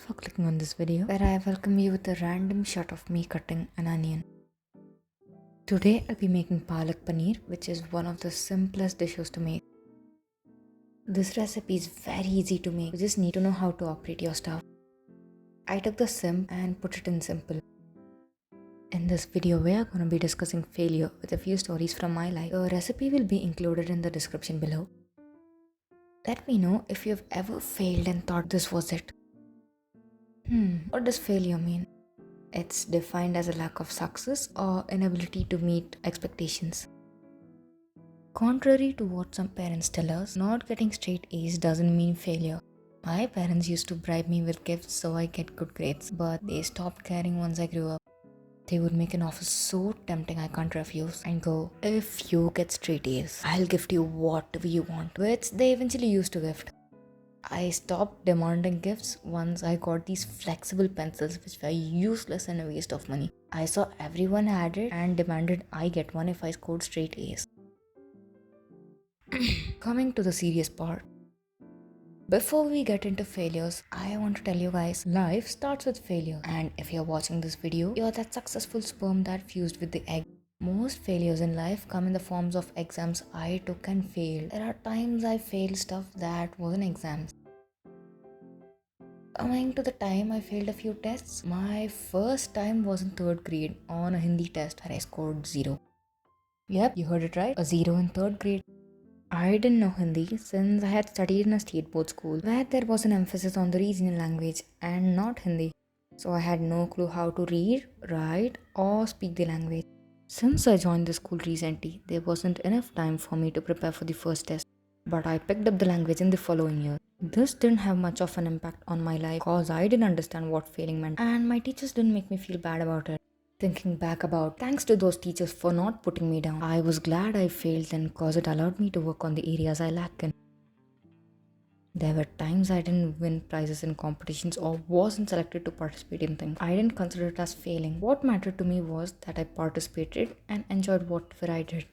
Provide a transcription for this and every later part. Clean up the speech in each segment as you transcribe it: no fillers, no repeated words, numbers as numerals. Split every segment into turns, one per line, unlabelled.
for clicking on this video where I welcome you with a random shot of me cutting an onion. Today I'll be making palak paneer, which is one of the simplest dishes to make. This recipe is very easy to make, you just need to know how to operate your stove. I took the sim and put it in simple. In this video we are going to be discussing failure with a few stories from my life. The recipe will be included in the description below. Let me know if you've ever failed and thought this was it. What does failure mean? It's defined as a lack of success or inability to meet expectations. Contrary to what some parents tell us, not getting straight A's doesn't mean failure. My parents used to bribe me with gifts so I get good grades, but they stopped caring once I grew up. They would make an offer so tempting I can't refuse and go, if you get straight A's, I'll gift you whatever you want, which they eventually used to gift. I stopped demanding gifts once I got these flexible pencils which were useless and a waste of money. I saw everyone had it and demanded I get one if I scored straight A's. Coming to the serious part. Before we get into failures, I want to tell you guys, life starts with failure, and if you're watching this video, you're that successful sperm that fused with the egg. Most failures in life come in the forms of exams I took and failed. There are times I failed stuff that wasn't exams. Coming to the time I failed a few tests, my first time was in 3rd grade on a Hindi test where I scored 0. Yep, you heard it right, a 0 in 3rd grade. I didn't know Hindi since I had studied in a state board school where there was an emphasis on the regional language and not Hindi. So I had no clue how to read, write or speak the language. Since I joined the school recently, there wasn't enough time for me to prepare for the first test, but I picked up the language in the following year. This didn't have much of an impact on my life cause I didn't understand what failing meant and my teachers didn't make me feel bad about it. Thinking back about, thanks to those teachers for not putting me down. I was glad I failed then cause it allowed me to work on the areas I lack in. There were times I didn't win prizes in competitions or wasn't selected to participate in things. I didn't consider it as failing. What mattered to me was that I participated and enjoyed whatever I did.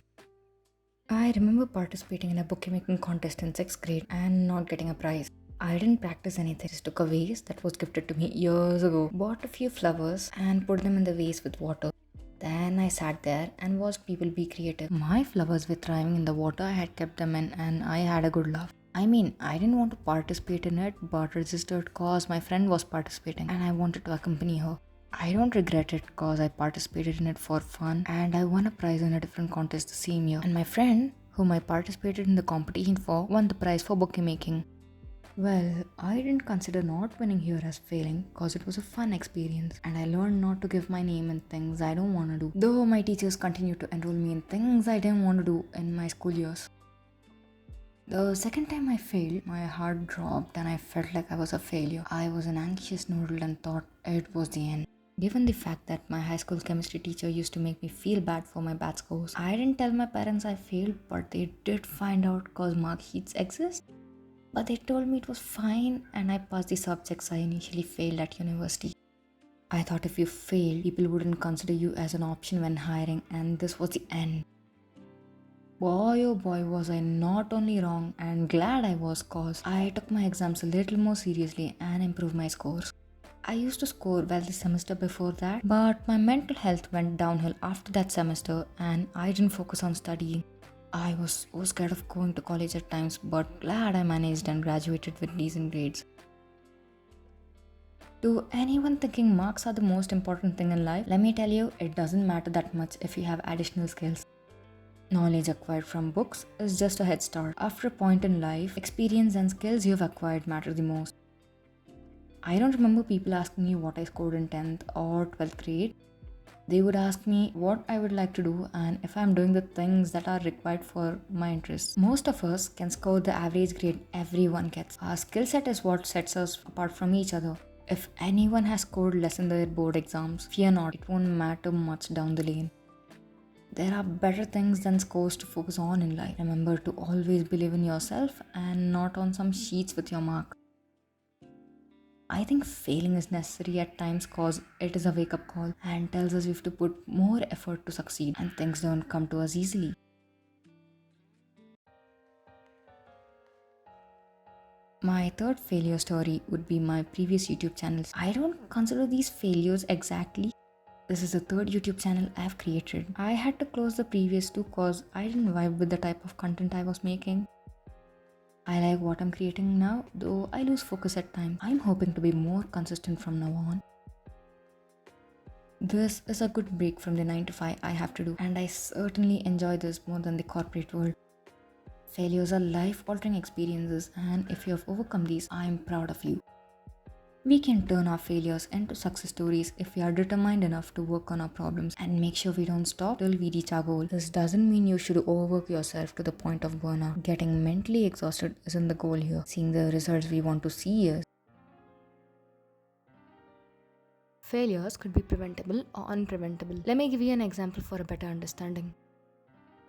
I remember participating in a bookmaking contest in 6th grade and not getting a prize. I didn't practice anything, just took a vase that was gifted to me years ago, bought a few flowers and put them in the vase with water. Then I sat there and watched people be creative. My flowers were thriving in the water I had kept them in and I had a good laugh. I mean, I didn't want to participate in it but registered cause my friend was participating and I wanted to accompany her. I don't regret it cause I participated in it for fun and I won a prize in a different contest the same year. And my friend, whom I participated in the competition for, won the prize for bookmaking. Well, I didn't consider not winning here as failing cause it was a fun experience and I learned not to give my name in things I don't want to do. Though my teachers continued to enroll me in things I didn't want to do in my school years. The second time I failed, my heart dropped and I felt like I was a failure. I was an anxious noodle and thought it was the end. Given the fact that my high school chemistry teacher used to make me feel bad for my bad scores, I didn't tell my parents I failed, but they did find out cause mark sheets exist. But they told me it was fine and I passed the subjects I initially failed at university. I thought if you failed, people wouldn't consider you as an option when hiring and this was the end. Boy oh boy was I not only wrong and glad I was cause I took my exams a little more seriously and improved my scores. I used to score well the semester before that, but my mental health went downhill after that semester and I didn't focus on studying. I was so scared of going to college at times, but glad I managed and graduated with decent grades. To anyone thinking marks are the most important thing in life, let me tell you, it doesn't matter that much if you have additional skills. Knowledge acquired from books is just a head start. After a point in life, experience and skills you've acquired matter the most. I don't remember people asking me what I scored in 10th or 12th grade. They would ask me what I would like to do and if I'm doing the things that are required for my interests. Most of us can score the average grade everyone gets. Our skill set is what sets us apart from each other. If anyone has scored less in their board exams, fear not, it won't matter much down the lane. There are better things than scores to focus on in life. Remember to always believe in yourself and not on some sheets with your mark. I think failing is necessary at times cause it is a wake-up call and tells us we have to put more effort to succeed and things don't come to us easily. My third failure story would be my previous YouTube channels. I don't consider these failures exactly. This is the third YouTube channel I have created. I had to close the previous two cause I didn't vibe with the type of content I was making. I like what I'm creating now, though I lose focus at times. I'm hoping to be more consistent from now on. This is a good break from the 9 to 5 I have to do, and I certainly enjoy this more than the corporate world. Failures are life-altering experiences, and if you have overcome these, I am proud of you. We can turn our failures into success stories if we are determined enough to work on our problems and make sure we don't stop till we reach our goal. This doesn't mean you should overwork yourself to the point of burnout. Getting mentally exhausted isn't the goal here. Seeing the results we want to see is. Failures could be preventable or unpreventable. Let me give you an example for a better understanding.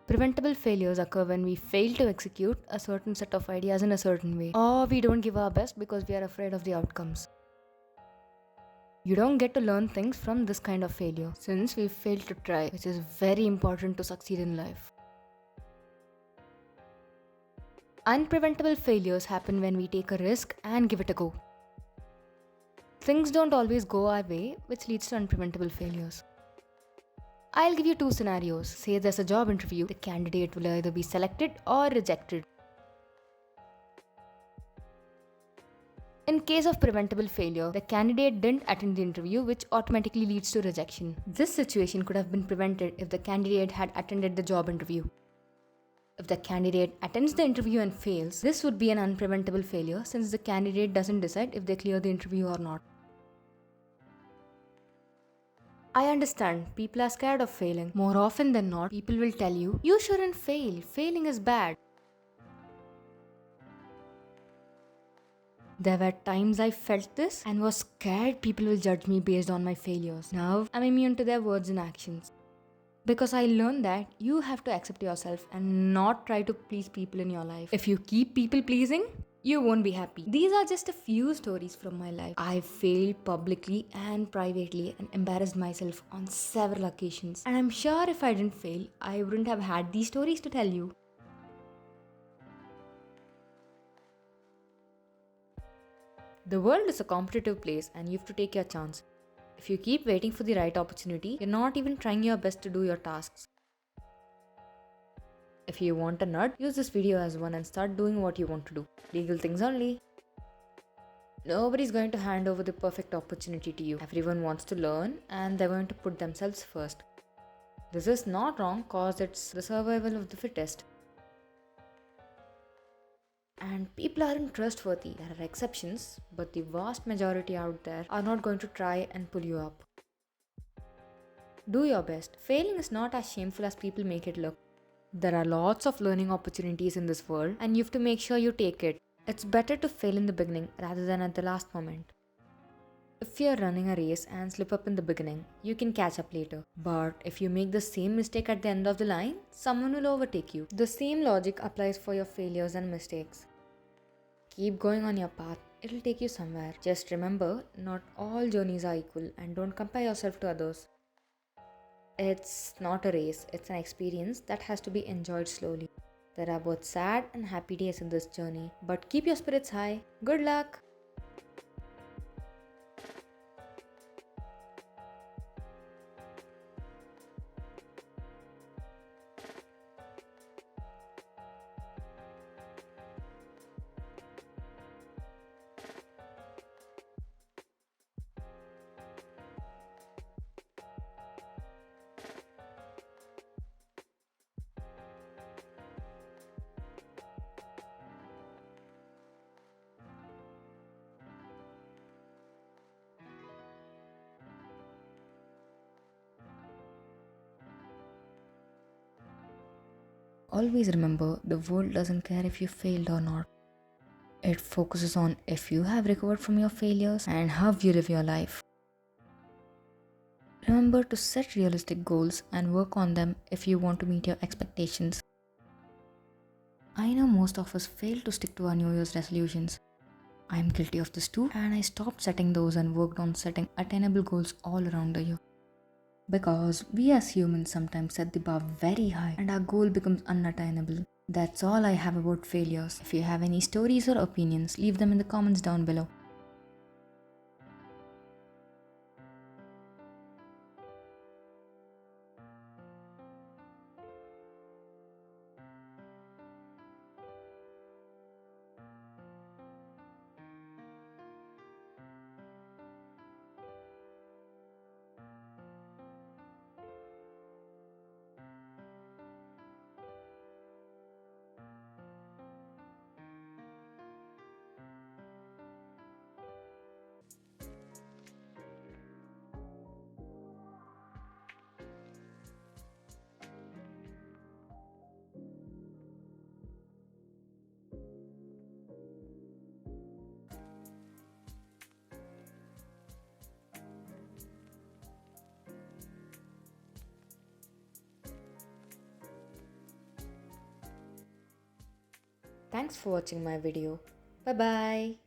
Preventable failures occur when we fail to execute a certain set of ideas in a certain way, or we don't give our best because we are afraid of the outcomes. You don't get to learn things from this kind of failure since we failed to try, which is very important to succeed in life. Unpreventable failures happen when we take a risk and give it a go. Things don't always go our way, which leads to unpreventable failures. I'll give you two scenarios. Say there's a job interview, the candidate will either be selected or rejected. In case of preventable failure, the candidate didn't attend the interview, which automatically leads to rejection. This situation could have been prevented if the candidate had attended the job interview. If the candidate attends the interview and fails, this would be an unpreventable failure since the candidate doesn't decide if they clear the interview or not. I understand, people are scared of failing. More often than not, people will tell you, you shouldn't fail, failing is bad. There were times I felt this and was scared people will judge me based on my failures. Now, I'm immune to their words and actions. Because I learned that you have to accept yourself and not try to please people in your life. If you keep people pleasing, you won't be happy. These are just a few stories from my life. I failed publicly and privately and embarrassed myself on several occasions. And I'm sure if I didn't fail, I wouldn't have had these stories to tell you. The world is a competitive place and you have to take your chance. If you keep waiting for the right opportunity, you're not even trying your best to do your tasks. If you want a nut, use this video as one and start doing what you want to do. Legal things only. Nobody's going to hand over the perfect opportunity to you. Everyone wants to learn and they're going to put themselves first. This is not wrong cause it's the survival of the fittest. And people aren't trustworthy. There are exceptions, but the vast majority out there are not going to try and pull you up. Do your best. Failing is not as shameful as people make it look. There are lots of learning opportunities in this world and you have to make sure you take it. It's better to fail in the beginning rather than at the last moment. If you're running a race and slip up in the beginning, you can catch up later. But if you make the same mistake at the end of the line, someone will overtake you. The same logic applies for your failures and mistakes. Keep going on your path, it'll take you somewhere. Just remember, not all journeys are equal and don't compare yourself to others. It's not a race, it's an experience that has to be enjoyed slowly. There are both sad and happy days in this journey, but keep your spirits high. Good luck! Always remember, the world doesn't care if you failed or not. It focuses on if you have recovered from your failures and how you live your life. Remember to set realistic goals and work on them if you want to meet your expectations. I know most of us fail to stick to our New Year's resolutions. I am guilty of this too, and I stopped setting those and worked on setting attainable goals all around the year. Because we as humans sometimes set the bar very high and our goal becomes unattainable. That's all I have about failures. If you have any stories or opinions, leave them in the comments down below. Thanks for watching my video. Bye bye.